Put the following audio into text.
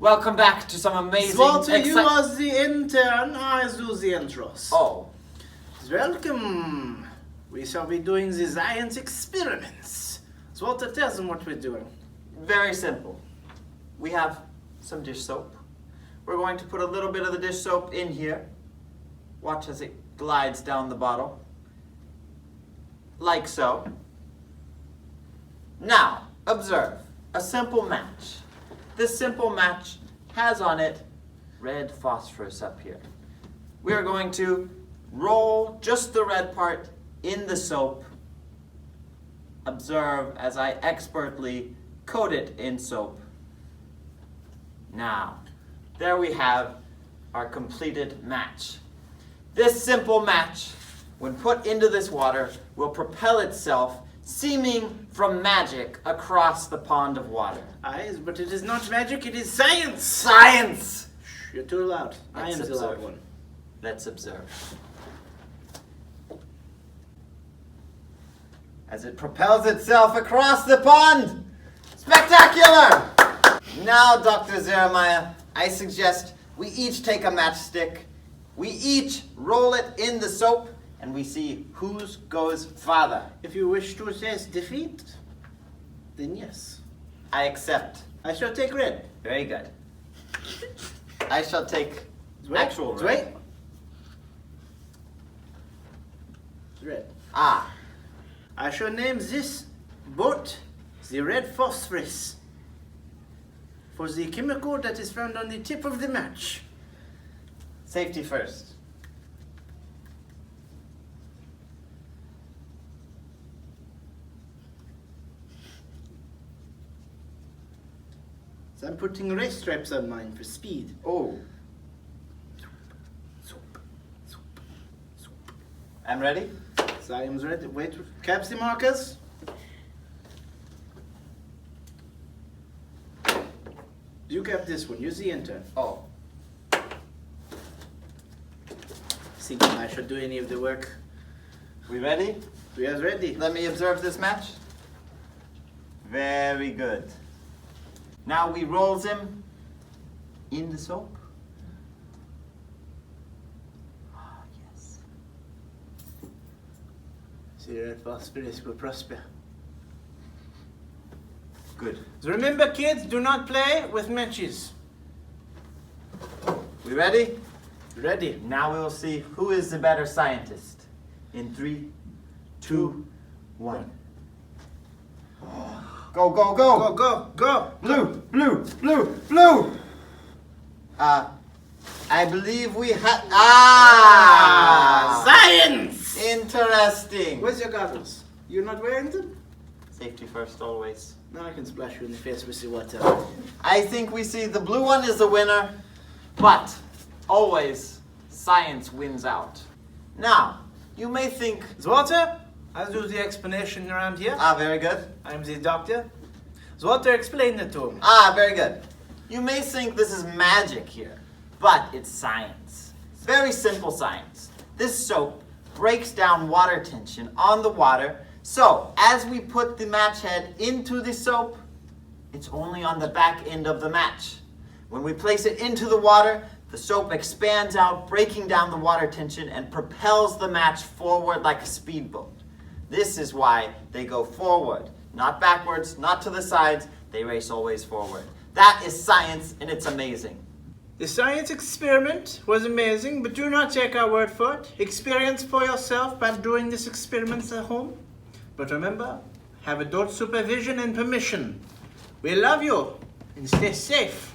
welcome back to some amazing... Walter, you are the intern, I do the intros. Oh. Welcome. We shall be doing the science experiments. Walter, tell them what we're doing. Very simple. We have some dish soap. We're going to put a little bit of the dish soap in here. Watch as it glides down the bottle. Like so. Now, observe. A simple match. This simple match has on it red phosphorus up here. We are going to roll just the red part in the soap. Observe as I expertly coat it in soap. Now, there we have our completed match. This simple match, when put into this water, will propel itself, seeming from magic, across the pond of water. Aye, but it is not magic, it is science! Science! Shh, you're too loud. I am the loud one. Let's observe. As it propels itself across the pond! Spectacular! Now, Dr. Jeremiah, I suggest we each take a matchstick, we each roll it in the soap, and we see whose goes farther. If you wish to taste defeat, then yes. I accept. I shall take red. Very good. I shall take actual red. Wait. Red. Ah. I shall name this boat the red phosphorus for the chemical that is found on the tip of the match. Safety first. So I'm putting race stripes on mine for speed. Oh. Soap, soap, soap. I'm ready? So I am ready. Wait, caps the markers. You cap this one. Use the intern. Oh. Thinking I should do any of the work. We ready? We are ready. Let me observe this match. Very good. Now we rolls him in the soap. Ah, yes. The red phosphorus will prosper. Good. So remember, kids, do not play with matches. We ready? Ready. Now we will see who is the better scientist. In 3, 2, 1. Go, go, go! Go, go, go! Blue, blue, blue, blue! I believe we had... Ah! Science! Interesting! Where's your goggles? You're not wearing them? Safety first, always. Now I can splash you in the face with the water. I think we see the blue one is the winner, but always science wins out. Now, you may think... Walter, I'll do the explanation around here. Ah, very good. I'm the doctor. Walter, explain it to him. Ah, very good. You may think this is magic here, but it's science. Very simple science. This soap breaks down water tension on the water, so as we put the match head into the soap, it's only on the back end of the match. When we place it into the water, the soap expands out, breaking down the water tension and propels the match forward like a speedboat. This is why they go forward, not backwards, not to the sides. They race always forward. That is science, and it's amazing. The science experiment was amazing, but do not take our word for it. Experience for yourself by doing this experiment at home. But remember, have adult supervision and permission. We love you, and stay safe.